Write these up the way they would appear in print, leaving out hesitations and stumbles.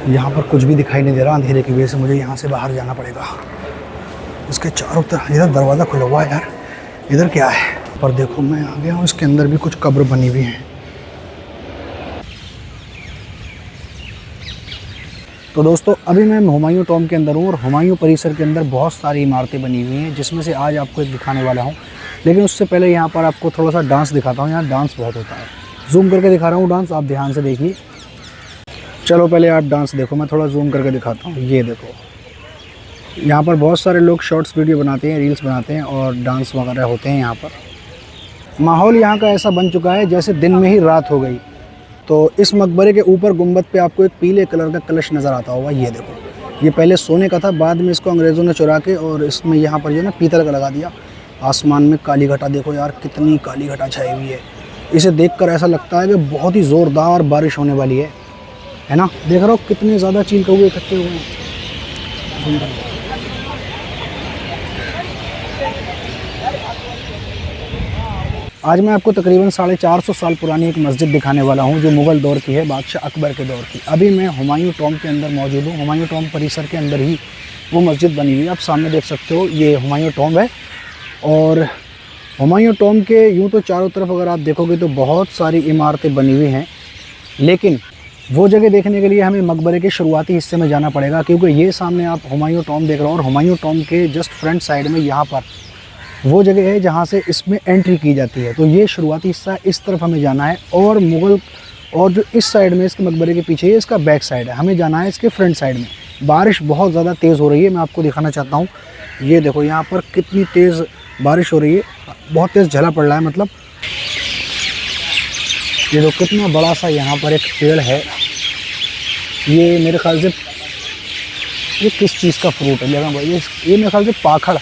यहाँ पर कुछ भी दिखाई नहीं दे रहा, अंधेरे की वजह से मुझे यहाँ से बाहर जाना पड़ेगा। इसके चारों तरफ इधर दरवाज़ा खुला हुआ है यार, इधर क्या है? पर देखो मैं आ गया हूँ, इसके अंदर भी कुछ कब्र बनी हुई हैं। तो दोस्तों अभी मैं हुमायूं टॉम्ब के अंदर हूँ और हुमायूं परिसर के अंदर बहुत सारी इमारतें बनी हुई हैं, जिसमें से आज आपको एक दिखाने वाला हूँ। लेकिन उससे पहले यहाँ पर आपको थोड़ा सा डांस दिखाता हूँ। यहाँ डांस बहुत होता है, जूम करके दिखा रहा हूँ डांस, आप ध्यान से देखिए। चलो पहले आप डांस देखो, मैं थोड़ा जूम करके दिखाता हूँ। ये देखो, यहाँ पर बहुत सारे लोग शॉर्ट्स वीडियो बनाते हैं, रील्स बनाते हैं और डांस वगैरह होते हैं। यहाँ पर माहौल यहाँ का ऐसा बन चुका है जैसे दिन में ही रात हो गई। तो इस मकबरे के ऊपर गुंबद पे आपको एक पीले कलर का कलश नज़र आता होगा। ये देखो, ये पहले सोने का था, बाद में इसको अंग्रेज़ों ने चुरा के और इसमें यहाँ पर जो है ना पीतल का लगा दिया। आसमान में काली घटा देखो यार, कितनी काली घटा छाई हुई है। इसे देखकर ऐसा लगता है कि बहुत ही ज़ोरदार बारिश होने वाली है ना? देख रहा हो कितने ज़्यादा चील कौवे इकट्ठे हुए हैं। आज मैं आपको तकरीबन 450 साल पुरानी एक मस्जिद दिखाने वाला हूं, जो मुग़ल दौर की है, बादशाह अकबर के दौर की। अभी मैं हुमायूं टॉम्ब के अंदर मौजूद हूं। हुमायूं टॉम्ब परिसर के अंदर ही वो मस्जिद बनी हुई है, आप सामने देख सकते हो। ये हुमायूं टॉम्ब है और हुमायूं टॉम्ब के यूँ तो चारों तरफ अगर आप देखोगे तो बहुत सारी इमारतें बनी हुई हैं, लेकिन वो जगह देखने के लिए हमें मकबरे के शुरुआती हिस्से में जाना पड़ेगा, क्योंकि ये सामने आप हुमायूं टॉम्ब देख रहे हो और हुमायूं टॉम्ब के जस्ट फ्रंट साइड में यहाँ पर वो जगह है जहाँ से इसमें एंट्री की जाती है। तो ये शुरुआती हिस्सा, इस तरफ हमें जाना है। और मुग़ल और जो इस साइड में इसके मकबरे के पीछे है, इसका बैक साइड है, हमें जाना है इसके फ्रंट साइड में। बारिश बहुत ज़्यादा तेज़ हो रही है, मैं आपको दिखाना चाहता हूँ। ये देखो यहाँ पर कितनी तेज़ बारिश हो रही है, बहुत तेज़ झला पड़ रहा है। मतलब ये देखो कितना बड़ा सा यहाँ पर एक पेड़ है। ये मेरे ख्याल से ये किस चीज़ का फ्रूट है, ये मेरे ख्याल से पाखड़,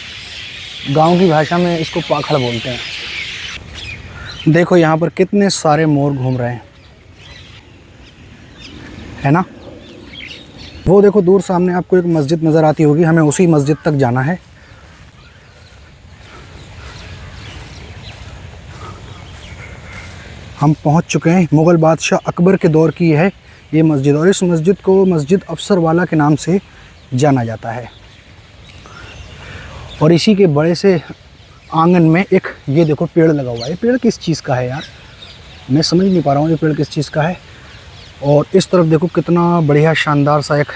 गांव की भाषा में इसको पाखड़ बोलते हैं। देखो यहाँ पर कितने सारे मोर घूम रहे हैं, है ना? वो देखो दूर सामने आपको एक मस्जिद नज़र आती होगी, हमें उसी मस्जिद तक जाना है। हम पहुँच चुके हैं। मुग़ल बादशाह अकबर के दौर की है ये मस्जिद, और इस मस्जिद को मस्जिद अफसर वाला के नाम से जाना जाता है। और इसी के बड़े से आंगन में एक ये देखो पेड़ लगा हुआ है। ये पेड़ किस चीज़ का है यार, मैं समझ नहीं पा रहा हूँ ये पेड़ किस चीज़ का है। और इस तरफ देखो कितना बढ़िया शानदार सा एक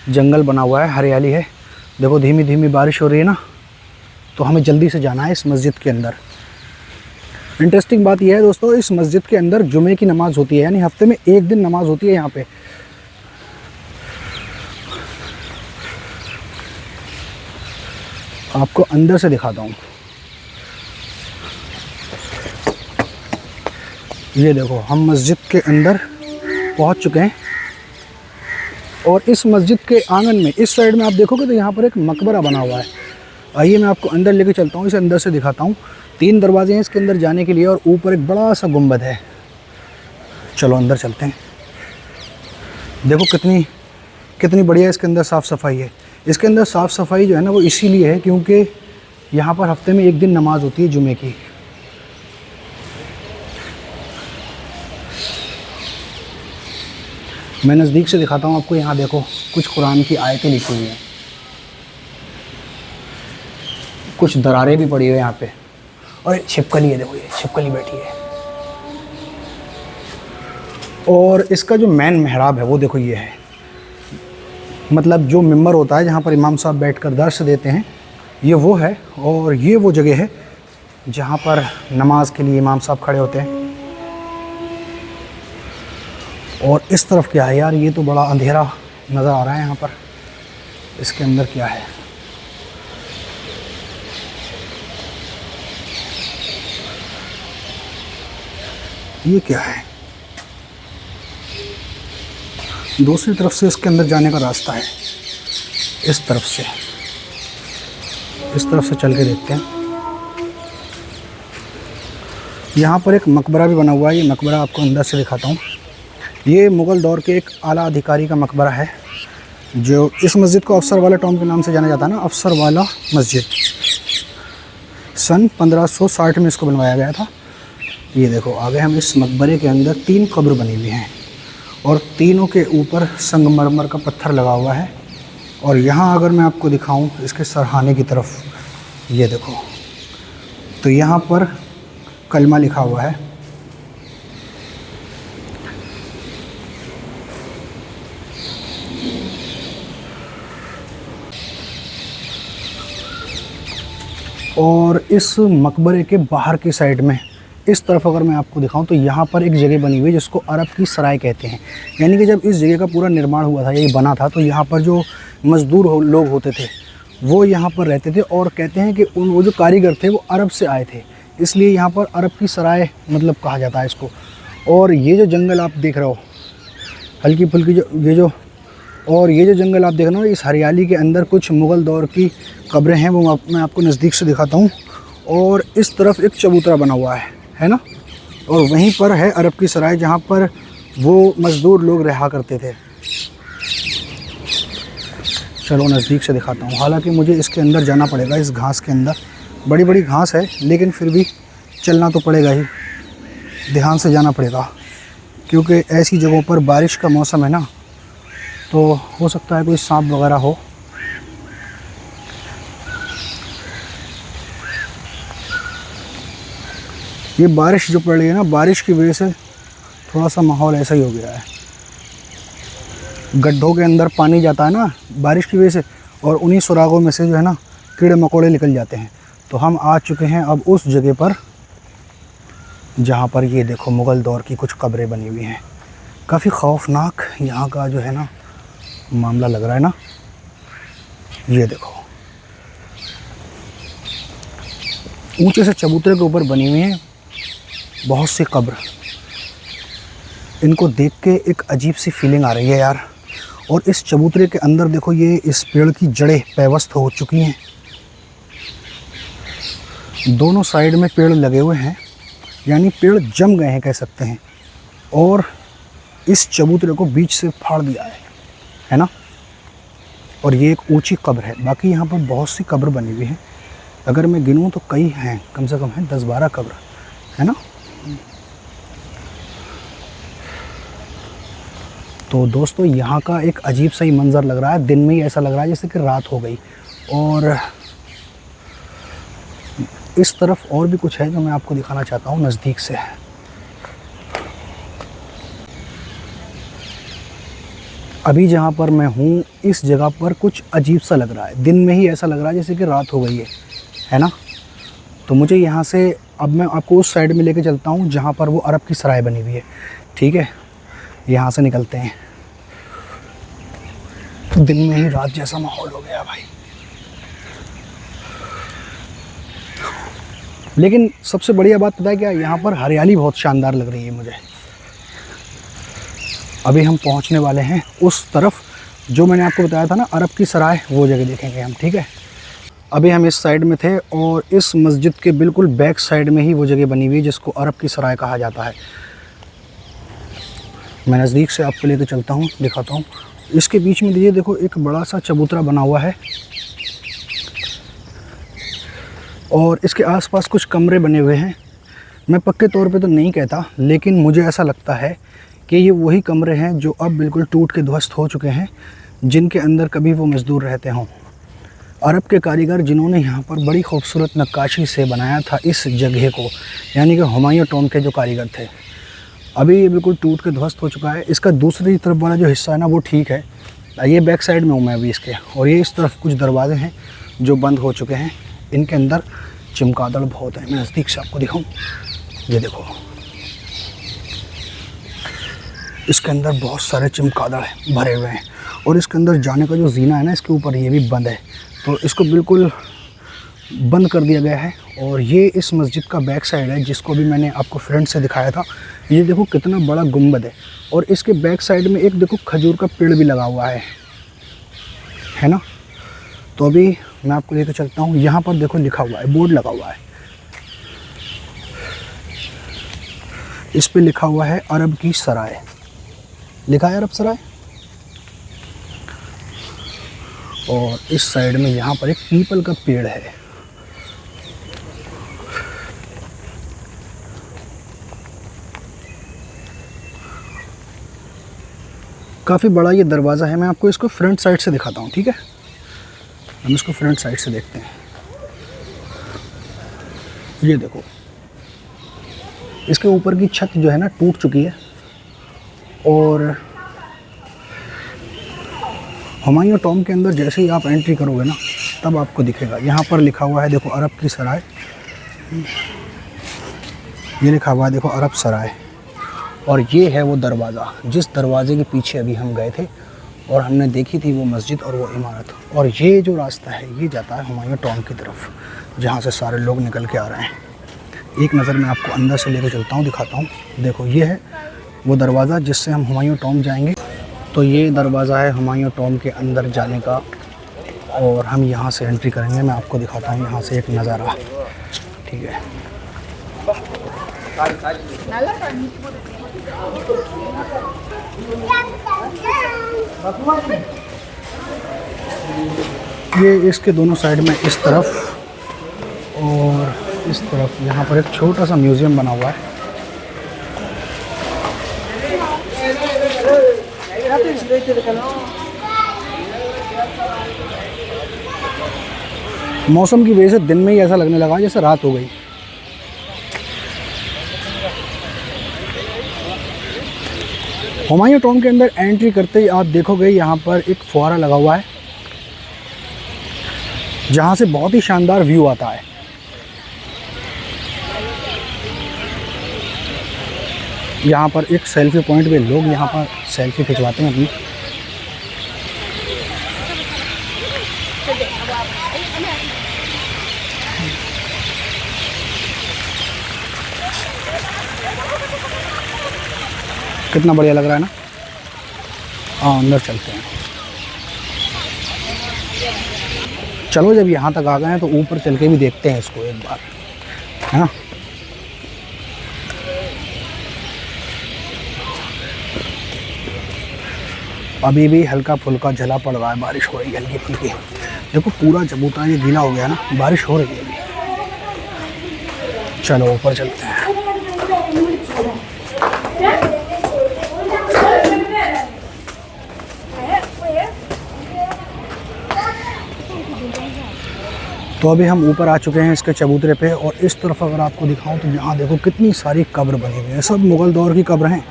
जंगल बना हुआ है, हरियाली है। देखो धीमी धीमी बारिश हो रही है ना, तो हमें जल्दी से जाना है इस मस्जिद के अंदर। इंटरेस्टिंग बात यह है दोस्तों, इस मस्जिद के अंदर जुमे की नमाज़ होती है, यानी हफ्ते में एक दिन नमाज़ होती है यहाँ पे। आपको अंदर से दिखाता हूँ। ये देखो हम मस्जिद के अंदर पहुँच चुके हैं और इस मस्जिद के आंगन में इस साइड में आप देखोगे तो यहाँ पर एक मकबरा बना हुआ है। आइए मैं आपको अंदर लेके चलता हूँ, इसे अंदर से दिखाता हूँ। 3 दरवाजे हैं इसके अंदर जाने के लिए और ऊपर एक बड़ा सा गुंबद है। चलो अंदर चलते हैं। देखो कितनी बढ़िया इसके अंदर साफ़ सफाई है। इसके अंदर साफ़ सफाई जो है ना वो इसीलिए है क्योंकि यहाँ पर हफ्ते में एक दिन नमाज होती है जुमे की। मैं नज़दीक से दिखाता हूँ आपको। यहाँ देखो कुछ कुरान की आयतें लिखी हुई हैं, कुछ दरारें भी पड़ी हुई हैं यहाँ पे। और छिपकली है, देखो ये छिपकली बैठी है। और इसका जो मेन मेहराब है वो देखो ये है, मतलब जो मिंबर होता है जहाँ पर इमाम साहब बैठकर दर्स देते हैं, ये वो है। और ये वो जगह है जहाँ पर नमाज के लिए इमाम साहब खड़े होते हैं। और इस तरफ क्या है यार, ये तो बड़ा अंधेरा नज़र आ रहा है यहाँ पर। इसके अंदर क्या है, ये क्या है? दूसरी तरफ से इसके अंदर जाने का रास्ता है, इस तरफ से चल के देखते हैं। यहाँ पर एक मकबरा भी बना हुआ है, ये मकबरा आपको अंदर से दिखाता हूँ। ये मुग़ल दौर के एक आला अधिकारी का मकबरा है, जो इस मस्जिद को अफसर वाला टॉम्ब के नाम से जाना जाता है ना, अफसर वाला मस्जिद। सन 1560 में इसको बनवाया गया था। ये देखो आगे हम इस मकबरे के अंदर 3 कब्र बनी हुई हैं और तीनों के ऊपर संगमरमर का पत्थर लगा हुआ है। और यहाँ अगर मैं आपको दिखाऊं इसके सरहाने की तरफ, ये देखो, तो यहाँ पर कलमा लिखा हुआ है। और इस मकबरे के बाहर की साइड में इस तरफ अगर मैं आपको दिखाऊं तो यहाँ पर एक जगह बनी हुई है जिसको अरब की सराय कहते हैं। यानी कि जब इस जगह का पूरा निर्माण हुआ था, ये बना था, तो यहाँ पर जो मज़दूर लोग होते थे वो यहाँ पर रहते थे। और कहते हैं कि वो जो कारीगर थे वो अरब से आए थे, इसलिए यहाँ पर अरब की सराय मतलब कहा जाता है इसको। और ये जो जंगल आप देख रहे हो, हल्की फुल्की ये जो जंगल आप देख रहे हो, इस हरियाली के अंदर कुछ मुग़ल दौर की कब्रें हैं, वो मैं आपको नज़दीक से दिखाता हूँ। और इस तरफ एक चबूतरा बना हुआ है ना, और वहीं पर है अरब की सराय जहाँ पर वो मज़दूर लोग रहा करते थे। चलो नज़दीक से दिखाता हूँ। हालांकि मुझे इसके अंदर जाना पड़ेगा, इस घास के अंदर बड़ी बड़ी घास है, लेकिन फिर भी चलना तो पड़ेगा ही, ध्यान से जाना पड़ेगा, क्योंकि ऐसी जगहों पर बारिश का मौसम है ना, तो हो सकता है कोई सांप वगैरह हो। ये बारिश जो पड़ रही है ना, बारिश की वजह से थोड़ा सा माहौल ऐसा ही हो गया है। गड्ढों के अंदर पानी जाता है ना बारिश की वजह से, और उन्हीं सुरागों में से जो है ना कीड़े मकोड़े निकल जाते हैं। तो हम आ चुके हैं अब उस जगह पर जहाँ पर ये देखो मुग़ल दौर की कुछ कब्रें बनी हुई हैं। काफ़ी खौफनाक यहाँ का जो है ना मामला लग रहा है ना। ये देखो ऊंचे से चबूतरे के ऊपर बनी हुई हैं बहुत सी कब्र। इनको देख के एक अजीब सी फीलिंग आ रही है यार। और इस चबूतरे के अंदर देखो, ये इस पेड़ की जड़ें पैवस्त हो चुकी हैं। दोनों साइड में पेड़ लगे हुए हैं, यानी पेड़ जम गए हैं कह सकते हैं। और इस चबूतरे को बीच से फाड़ दिया है ना। और ये एक ऊंची कब्र है। बाकी यहाँ पर बहुत सी कब्र बनी हुई हैं, अगर मैं गिनूँ तो कई हैं, कम से कम हैं 10-12 कब्र, है ना। तो दोस्तों यहाँ का एक अजीब सा ही मंज़र लग रहा है। दिन में ही ऐसा लग रहा है जैसे कि रात हो गई। और इस तरफ और भी कुछ है जो मैं आपको दिखाना चाहता हूँ नज़दीक से। अभी जहाँ पर मैं हूँ इस जगह पर कुछ अजीब सा लग रहा है। दिन में ही ऐसा लग रहा है जैसे कि रात हो गई है ना। तो मुझे यहाँ से अब मैं आपको उस साइड में लेके चलता हूँ जहाँ पर वो अरब की सराय बनी हुई है। ठीक है, यहाँ से निकलते हैं। दिन में ही रात जैसा माहौल हो गया भाई। लेकिन सबसे बढ़िया बात पता है क्या, यहाँ पर हरियाली बहुत शानदार लग रही है मुझे। अभी हम पहुँचने वाले हैं उस तरफ जो मैंने आपको बताया था ना अरब की सराय, वो जगह देखेंगे हम। ठीक है, अभी हम इस साइड में थे और इस मस्जिद के बिल्कुल बैक साइड में ही वो जगह बनी हुई है जिसको अरब की सराय कहा जाता है। मैं नज़दीक से आपको लेकर चलता हूँ, दिखाता हूँ। इसके बीच में ये देखो एक बड़ा सा चबूतरा बना हुआ है और इसके आसपास कुछ कमरे बने हुए हैं। मैं पक्के तौर पे तो नहीं कहता, लेकिन मुझे ऐसा लगता है कि ये वही कमरे हैं जो अब बिल्कुल टूट के ध्वस्त हो चुके हैं, जिनके अंदर कभी वो मज़दूर रहते हों। अरब के कारीगर जिन्होंने यहाँ पर बड़ी खूबसूरत नक्काशी से बनाया था इस जगह को, यानी कि हुमायूं टॉम के जो कारीगर थे। अभी ये बिल्कुल टूट के ध्वस्त हो चुका है। इसका दूसरी तरफ वाला जो हिस्सा है ना वो ठीक है। ये बैक साइड में हूँ मैं अभी इसके, और ये इस तरफ कुछ दरवाजे हैं जो बंद हो चुके हैं। इनके अंदर चमगादड़ बहुत है। मैं नज़दीक से आपको दिखाऊँ, ये देखो इसके अंदर बहुत सारे चमगादड़ भरे हुए हैं। और इसके अंदर जाने का जो जीना है ना इसके ऊपर, ये भी बंद है, तो इसको बिल्कुल बंद कर दिया गया है। और ये इस मस्जिद का बैक साइड है जिसको भी मैंने आपको फ्रंट से दिखाया था। ये देखो कितना बड़ा गुंबद है, और इसके बैक साइड में एक देखो खजूर का पेड़ भी लगा हुआ है ना। तो अभी मैं आपको लेकर चलता हूँ। यहाँ पर देखो लिखा हुआ है, बोर्ड लगा हुआ है, इस पे लिखा हुआ है अरब की सराय, लिखा है अरब सराय। और इस साइड में यहाँ पर एक पीपल का पेड़ है। काफ़ी बड़ा ये दरवाज़ा है। मैं आपको इसको फ्रंट साइड से दिखाता हूँ, ठीक है। हम इसको फ्रंट साइड से देखते हैं। ये देखो, इसके ऊपर की छत जो है ना टूट चुकी है। और हुमायूं टॉम्ब के अंदर जैसे ही आप एंट्री करोगे ना तब आपको दिखेगा, यहाँ पर लिखा हुआ है देखो अरब की सराय। ये लिखा हुआ है देखो अरब सराय। और ये है वो दरवाज़ा जिस दरवाजे के पीछे अभी हम गए थे और हमने देखी थी वो मस्जिद और वो इमारत। और ये जो रास्ता है ये जाता है हुमायूं टॉम्ब की तरफ, जहाँ से सारे लोग निकल के आ रहे हैं। एक नज़र मैं आपको अंदर से लेकर चलता हूँ, दिखाता हूँ। देखो ये है वो दरवाज़ा जिससे हम हुमायूं टॉम्ब जाएंगे। तो ये दरवाज़ा है हुमायूं टॉम्ब के अंदर जाने का और हम यहाँ से एंट्री करेंगे। मैं आपको दिखाता हूँ यहाँ से एक नज़ारा, ठीक है। ये इसके दोनों साइड में इस तरफ और इस तरफ यहाँ पर एक छोटा सा म्यूज़ियम बना हुआ है। मौसम की वजह से दिन में ही ऐसा लगने लगा जैसे रात हो गई। हुमायूं टॉम्ब के अंदर एंट्री करते ही आप देखोगे यहाँ पर एक फुहारा लगा हुआ है जहाँ से बहुत ही शानदार व्यू आता है। यहाँ पर एक सेल्फी पॉइंट पे लोग यहाँ पर सेल्फी खिंचवाते हैं अपनी। कितना बढ़िया लग रहा है ना। हाँ, अंदर चलते हैं। चलो, जब यहाँ तक आ गए हैं तो ऊपर चल के भी देखते हैं इसको एक बार, है ना। अभी भी हल्का फुल्का झला पड़ रहा है, बारिश हो रही है हल्की फुल्की। देखो पूरा चबूतरा ये गीला हो गया ना, बारिश हो रही है अभी। चलो ऊपर चलते हैं। तो अभी हम ऊपर आ चुके हैं इसके चबूतरे पे और इस तरफ अगर आपको दिखाऊं तो यहाँ देखो कितनी सारी कब्र बनी हुई है। सब मुग़ल दौर की कब्र हैं।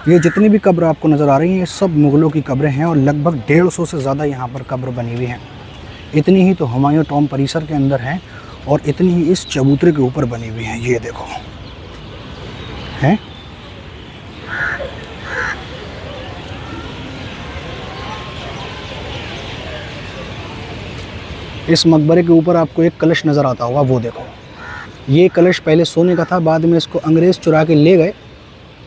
ये जितनी भी कब्र आपको नज़र आ रही हैं ये सब मुग़लों की कब्रें हैं और लगभग 150 से ज़्यादा यहाँ पर कब्र बनी हुई हैं। इतनी ही तो हुमायूं टॉम्ब परिसर के अंदर हैं और इतनी ही इस चबूतरे के ऊपर बनी हुई हैं। ये देखो हैं। इस मकबरे के ऊपर आपको एक कलश नज़र आता होगा, वो देखो। ये कलश पहले सोने का था, बाद में इसको अंग्रेज़ चुरा के ले गए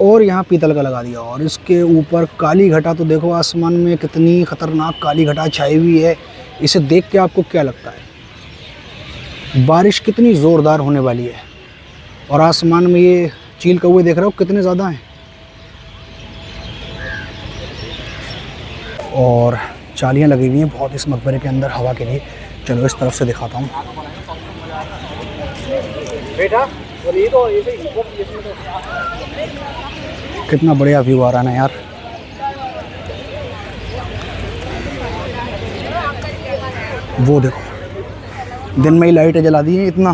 और यहाँ पीतल का लगा दिया। और इसके ऊपर काली घटा, तो देखो आसमान में कितनी ख़तरनाक काली घटा छाई हुई है। इसे देख के आपको क्या लगता है बारिश कितनी ज़ोरदार होने वाली है। और आसमान में ये चील कौवे देख रहे हो कितने ज़्यादा हैं। और चालियाँ लगी हुई हैं बहुत इस मकबरे के अंदर हवा के लिए। चलो इस तरफ से दिखाता हूँ। कितना बढ़िया व्यू आ रहा है ना यार। वो देखो दिन में ही लाइटें जला दी हैं, इतना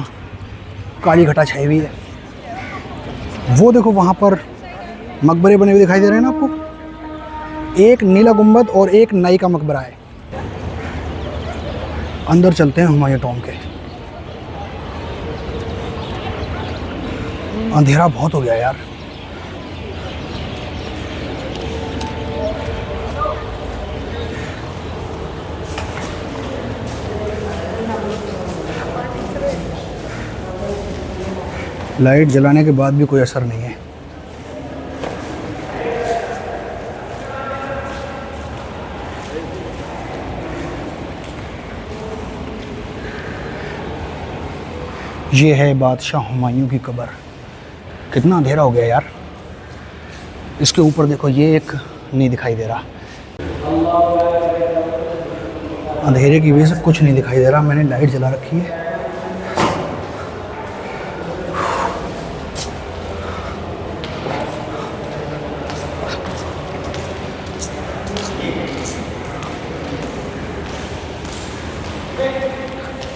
काली घटा छाई हुई है। वो देखो वहाँ पर मकबरे बने हुए दिखाई दे रहे हैं ना आपको। एक नीला गुंबद और एक नाई का मकबरा है। अंदर चलते हैं हुमायूं टॉम्ब के। अंधेरा बहुत हो गया यार। लाइट जलाने के बाद भी कोई असर नहीं है। ये है बादशाह हुमायूं की कब्र। कितना अंधेरा हो गया यार। इसके ऊपर देखो ये एक नहीं दिखाई दे रहा, अंधेरे की वजह से कुछ नहीं दिखाई दे रहा। मैंने लाइट जला रखी है।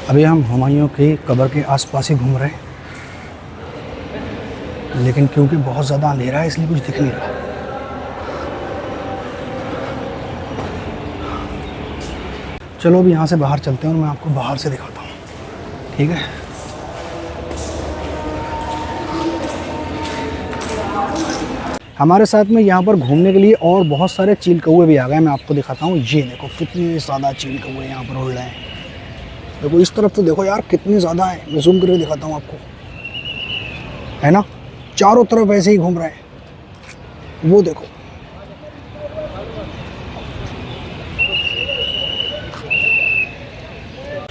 अभी हम हुमायूं की कब्र के आसपास ही घूम रहे हैं, लेकिन क्योंकि बहुत ज़्यादा अंधेरा है इसलिए कुछ दिख नहीं रहा। चलो अभी यहाँ से बाहर चलते हैं और मैं आपको बाहर से दिखाता हूँ, ठीक है। हमारे साथ में यहाँ पर घूमने के लिए और बहुत सारे चील कौवे भी आ गए। मैं आपको दिखाता हूँ, ये देखो कितने ज़्यादा चील कौवे यहाँ पर उड़ रहे हैं। देखो इस तरफ तो देखो यार कितने ज़्यादा है, मैं जूम करके दिखाता हूँ आपको, है ना, चारों तरफ ऐसे ही घूम रहे हैं। वो देखो,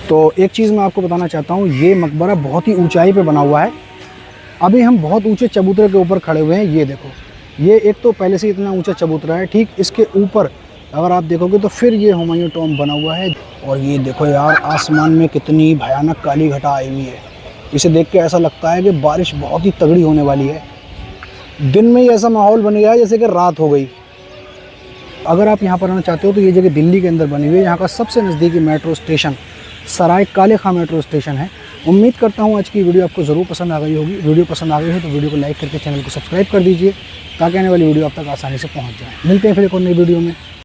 तो एक चीज़ मैं आपको बताना चाहता हूँ, ये मकबरा बहुत ही ऊंचाई पे बना हुआ है। अभी हम बहुत ऊंचे चबूतरे के ऊपर खड़े हुए हैं। ये देखो, ये एक तो पहले से इतना ऊंचा चबूतरा है, ठीक इसके ऊपर अगर आप देखोगे तो फिर ये हुमायूं टॉम्ब बना हुआ है। और ये देखो यार, आसमान में कितनी भयानक काली घटा आई हुई है। इसे देख के ऐसा लगता है कि बारिश बहुत ही तगड़ी होने वाली है। दिन में ही ऐसा माहौल बन गया है जैसे कि रात हो गई। अगर आप यहाँ पर आना चाहते हो तो ये जगह दिल्ली के अंदर बनी हुई है। यहाँ का सबसे नज़दीकी मेट्रो स्टेशन सराय काले खां मेट्रो स्टेशन है। उम्मीद करता हूँ आज की वीडियो आपको ज़रूर पसंद आ गई होगी। वीडियो पसंद आ गई हो तो वीडियो को लाइक करके चैनल को सब्सक्राइब कर दीजिए, ताकि आने वाली वीडियो आप तक आसानी से पहुँच जाए। मिलते हैं फिर एक और नई वीडियो में।